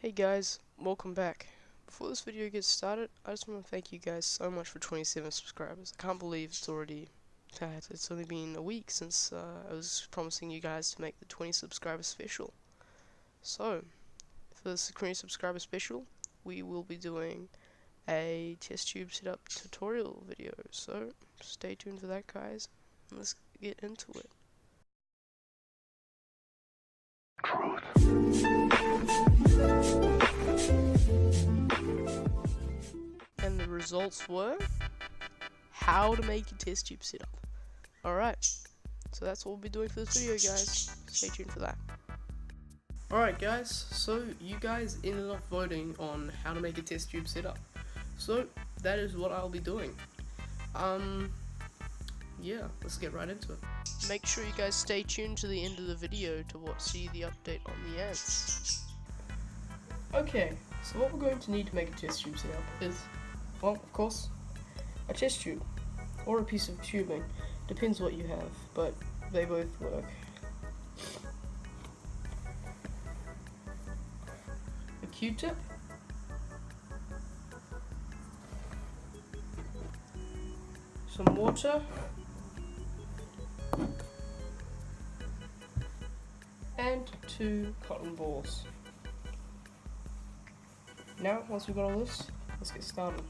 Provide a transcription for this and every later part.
Hey guys, welcome back. Before this video gets started, I just want to thank you guys so much for 27 subscribers. I can't believe it's only been a week since I was promising you guys to make the 20 subscriber special. So, for this 20 subscriber special, we will be doing a test tube setup tutorial video. So, stay tuned for that guys, and let's get into it. And the results were how to make a test tube setup. Alright, so that's what we'll be doing for this video guys. Stay tuned for that. Alright guys, so you guys ended up voting on how to make a test tube setup. So that is what I'll be doing. Yeah, let's get right into it. Make sure you guys stay tuned to the end of the video to see the update on the ants. Okay, so what we're going to need to make a test tube setup is, well, of course, a test tube, or a piece of tubing, depends what you have, but they both work. A Q-tip, some water, and 2 cotton balls. Now, once we've got all this, let's get started.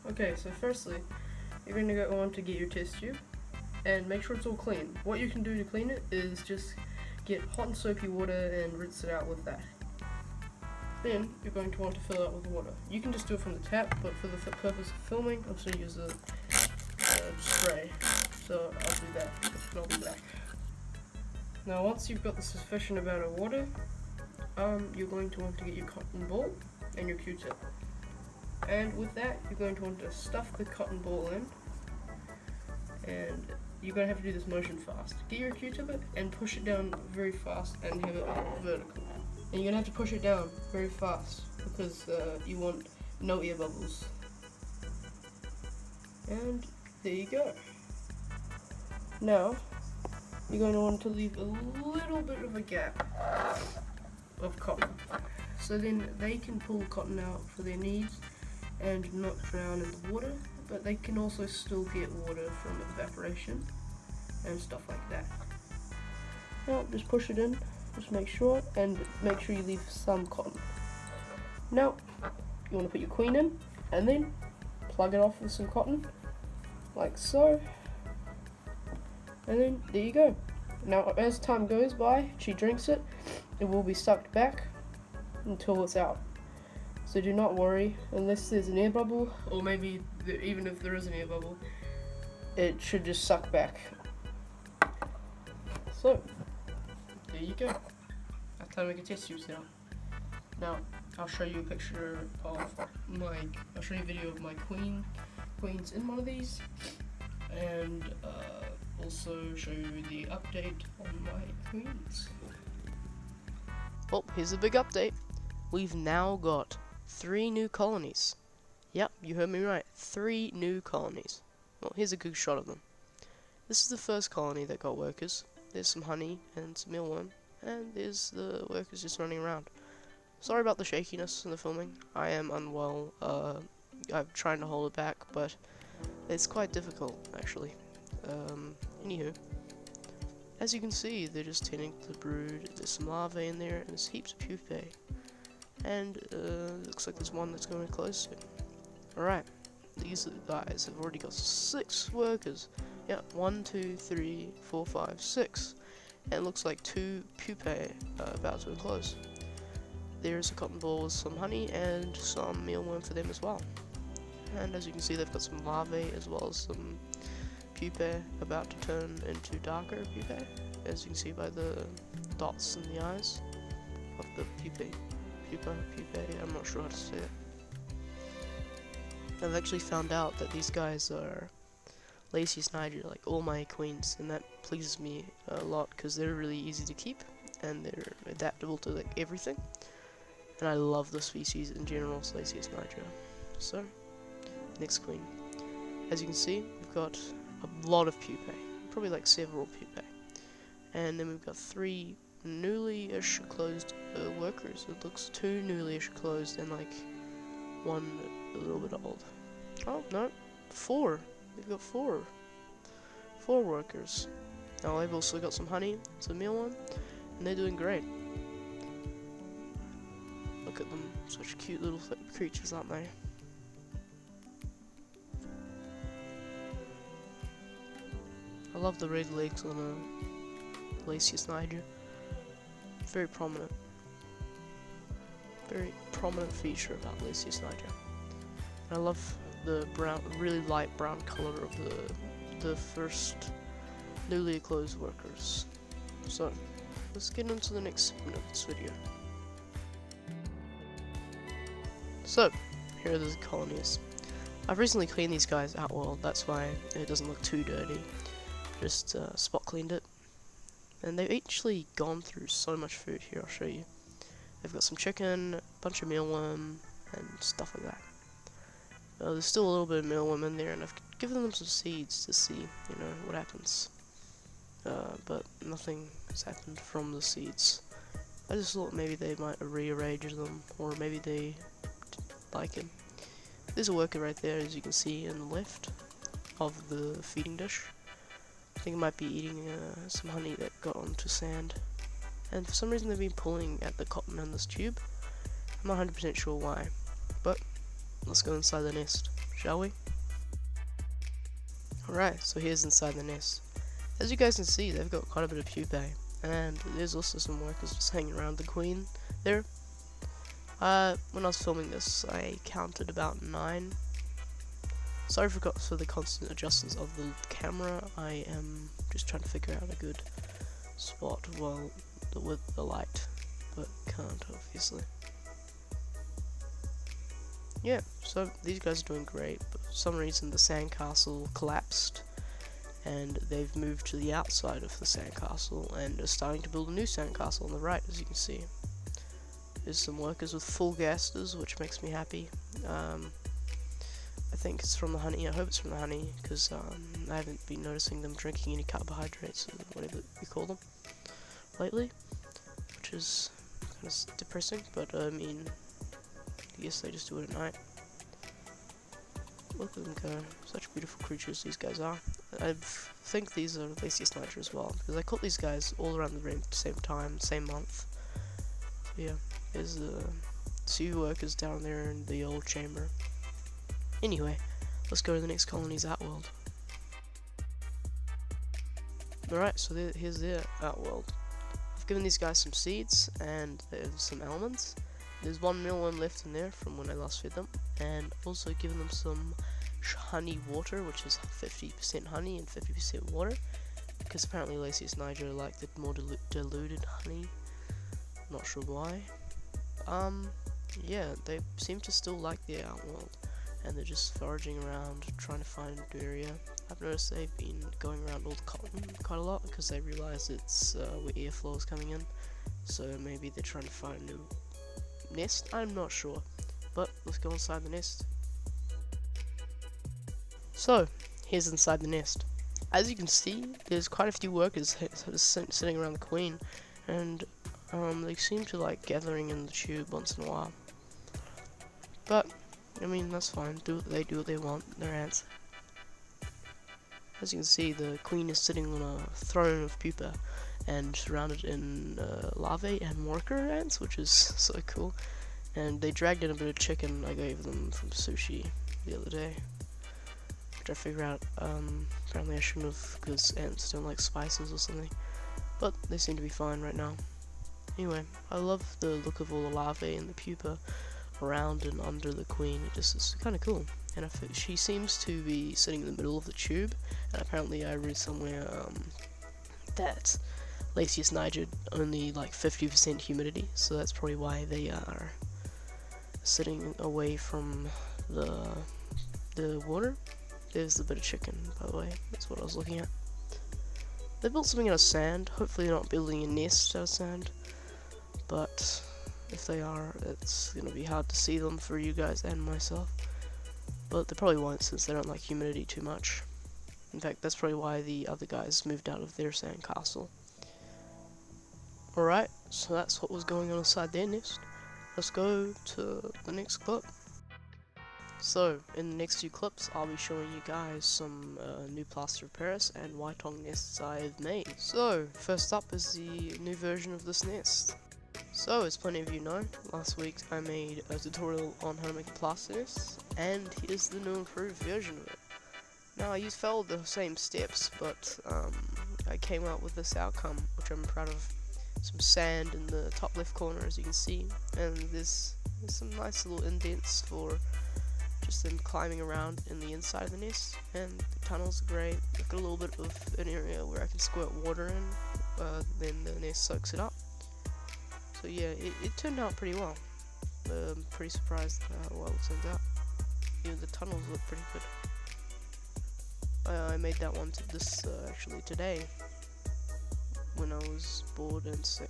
Okay, so firstly, you're going to go on to get your test tube, and make sure it's all clean. What you can do to clean it is just get hot and soapy water and rinse it out with that. Then, you're going to want to fill it out with water. You can just do it from the tap, but for the purpose of filming, I'm just going to use a spray. So, I'll do that, and I'll be back. Now, once you've got the sufficient amount of water, you're going to want to get your cotton ball and your Q-tip. And with that, you're going to want to stuff the cotton ball in, and you're going to have to do this motion fast. Get your Q-tip and push it down very fast and have it vertical. And you're going to have to push it down very fast because you want no air bubbles. And there you go. Now, you're going to want to leave a little bit of a gap of cotton, so then they can pull cotton out for their needs and not drown in the water, but they can also still get water from evaporation and stuff like that. Now just push it in, just make sure, and make sure you leave some cotton. Now you want to put your queen in and then plug it off with some cotton like so, and then there you go. Now as time goes by, she drinks it, it will be sucked back until it's out. So do not worry, unless there's an air bubble, or maybe even if there is an air bubble, it should just suck back. So, there you go. That's how to make a test tube setup. Now, I'll show you a picture of I'll show you a video of my queens in one of these, and also show you the update on my queens. Well, here's a big update. We've now got 3 new colonies. Yep, you heard me right. 3 new colonies. Well, here's a good shot of them. This is the first colony that got workers. There's some honey and some mealworm, and there's the workers just running around. Sorry about the shakiness in the filming. I am unwell. I'm trying to hold it back, but it's quite difficult, actually. Anywho. As you can see, they're just tending to the brood. There's some larvae in there, and there's heaps of pupae. And looks like there's one that's going to close soon. Alright, these guys have already got 6 workers. Yeah, 1, 2, 3, 4, 5, 6. And it looks like 2 pupae about to enclose. There's a cotton ball with some honey and some mealworm for them as well. And as you can see, they've got some larvae as well as some pupae about to turn into darker pupae, as you can see by the dots in the eyes of the pupae, I'm not sure how to say it. I've actually found out that these guys are Lasius niger, like all my queens, and that pleases me a lot because they're really easy to keep and they're adaptable to like everything, and I love the species in general, Lasius niger. So, next queen. As you can see, we've got a lot of pupae, probably like several pupae, and then we've got 3 newly-ish closed workers. It looks 2 newly-ish closed and like 1 a little bit old. Oh no, 4. We've got 4 workers. Now they've also got some honey, it's a meal one, and they're doing great. Look at them, such cute little creatures, aren't they? I love the red legs on a Lasius niger. Very prominent. Very prominent feature about Lasius niger. And I love the brown, really light brown color of the first newly closed workers. So, let's get into the next segment of this video. So, here are the colonies. I've recently cleaned these guys out well, that's why it doesn't look too dirty. Just spot cleaned it. And they've actually gone through so much food here, I'll show you. They've got some chicken, a bunch of mealworm, and stuff like that. There's still a little bit of mealworm in there, and I've given them some seeds to see, you know, what happens. But nothing has happened from the seeds. I just thought maybe they might rearrange them, or maybe they like him. There's a worker right there, as you can see on the left of the feeding dish. I think it might be eating some honey that got onto sand. And for some reason they've been pulling at the cotton in this tube. I'm not 100% sure why. But let's go inside the nest, shall we? Alright, so here's inside the nest. As you guys can see, they've got quite a bit of pupae. And there's also some workers just hanging around the queen there. When I was filming this, I counted about 9. Sorry for the constant adjustments of the camera. I am just trying to figure out a good spot with the light, but can't obviously. Yeah, so these guys are doing great, but for some reason the sandcastle collapsed, and they've moved to the outside of the sandcastle and are starting to build a new sandcastle on the right, as you can see. There's some workers with full gasters, which makes me happy. I think it's from the honey. I hope it's from the honey, because I haven't been noticing them drinking any carbohydrates, or whatever you call them, lately, which is kind of depressing, but I mean, I guess they just do it at night. Look at them go. Such beautiful creatures these guys are. I think these are Lasius niger as well, because I caught these guys all around the ring at the same time, same month. Yeah, there's 2 workers down there in the old chamber. Anyway, let's go to the next colony's outworld. Alright, so here's their outworld. I've given these guys some seeds, and there's some almonds. There's 1 mealworm left in there from when I last fed them, and I've also given them some honey water, which is 50% honey and 50% water, because apparently Lasius niger like the more diluted honey. Not sure why. Yeah, they seem to still like the outworld, and they're just foraging around, trying to find a new area. I've noticed they've been going around all the cotton quite a lot, because they realise it's where airflow is coming in, so maybe they're trying to find a new nest. I'm not sure, but let's go inside the nest. So, here's inside the nest. As you can see, there's quite a few workers sitting around the queen, and they seem to like gathering in the tube once in a while. But I mean, that's fine. They do what they want. They're ants. As you can see, the queen is sitting on a throne of pupa, and surrounded in larvae and worker ants, which is so cool. And they dragged in a bit of chicken I gave them from sushi the other day, which I figured out apparently I shouldn't have, because ants don't like spices or something. But they seem to be fine right now. Anyway, I love the look of all the larvae and the pupa around and under the queen. It's kind of cool. And she seems to be sitting in the middle of the tube, and apparently I read somewhere that Lasius niger only like 50% humidity, so that's probably why they are sitting away from the water. There's a bit of chicken, by the way. That's what I was looking at. They built something out of sand. Hopefully they're not building a nest out of sand, but if they are, it's gonna be hard to see them for you guys and myself. But they probably won't, since they don't like humidity too much. In fact, that's probably why the other guys moved out of their sand castle. Alright, so that's what was going on inside their nest. Let's go to the next clip. So, in the next few clips, I'll be showing you guys some new plaster of Paris and Waitong nests I've made. So, first up is the new version of this nest. So, as plenty of you know, last week I made a tutorial on how to make a plaster nest, and here's the new improved version of it. Now, I followed the same steps, but I came out with this outcome, which I'm proud of. Some sand in the top left corner, as you can see, and there's some nice little indents for just them climbing around in the inside of the nest, and the tunnels are great. I've got a little bit of an area where I can squirt water in, then the nest soaks it up. So yeah, it turned out pretty well. I'm pretty surprised how well it turned out. Even the tunnels look pretty good. I made that one actually today, when I was bored and sick.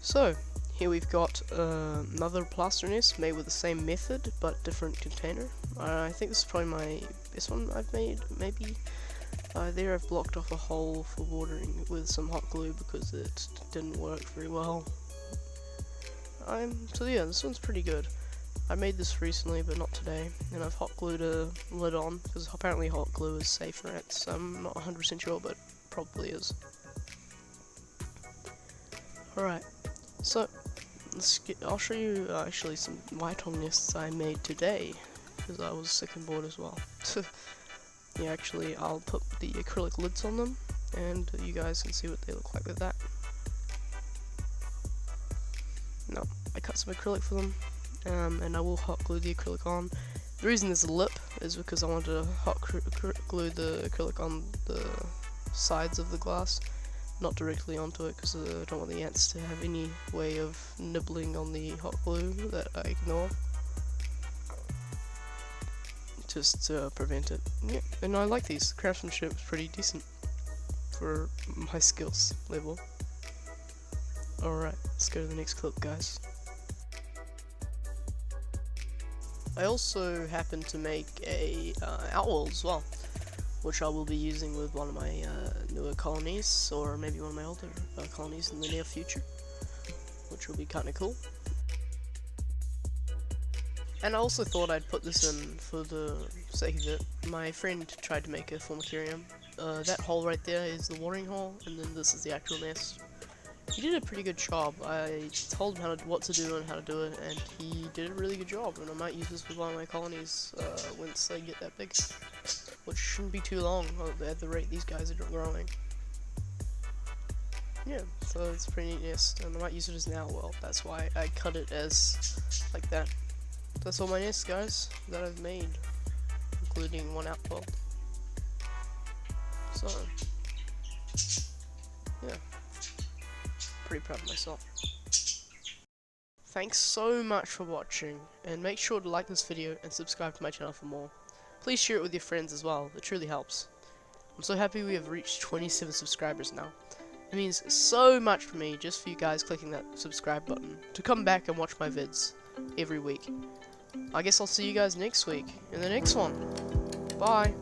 So, here we've got another plaster nest made with the same method, but different container. I think this is probably my best one I've made, maybe. There I've blocked off a hole for watering with some hot glue because it didn't work very well. So yeah, this one's pretty good. I made this recently, but not today, and I've hot glued a lid on, because apparently hot glue is safe for ants. I'm not 100% sure, but probably is. Alright, so I'll show you actually some Waitong nests I made today, because I was sick and bored as well. Yeah, actually I'll put the acrylic lids on them, and you guys can see what they look like with that. No, I cut some acrylic for them, and I will hot glue the acrylic on. The reason there's a lip is because I wanted to hot glue the acrylic on the sides of the glass, not directly onto it, because I don't want the ants to have any way of nibbling on the hot glue that I ignore. Just to prevent it. Yeah, and I like these. Craftsmanship is pretty decent for my skills level. Alright, let's go to the next clip, guys. I also happened to make a outworld as well, which I will be using with one of my newer colonies, or maybe one of my older colonies in the near future, which will be kind of cool. And I also thought I'd put this in for the sake of it. My friend tried to make a formicarium. That hole right there is the watering hole, and then this is the actual nest. He did a pretty good job. I told him what to do and how to do it, and he did a really good job, and I might use this with one of my colonies once they get that big, which shouldn't be too long at the rate these guys are growing. Yeah, so it's a pretty neat nest, and I might use it as an outworld. That's why I cut it as like that. That's all my nests, guys, that I've made, including one outworld. So, yeah. Pretty proud of myself. Thanks so much for watching, and make sure to like this video and subscribe to my channel for more. Please share it with your friends as well, it truly helps. I'm so happy we have reached 27 subscribers now. It means so much for me just for you guys clicking that subscribe button to come back and watch my vids every week. I guess I'll see you guys next week in the next one. Bye!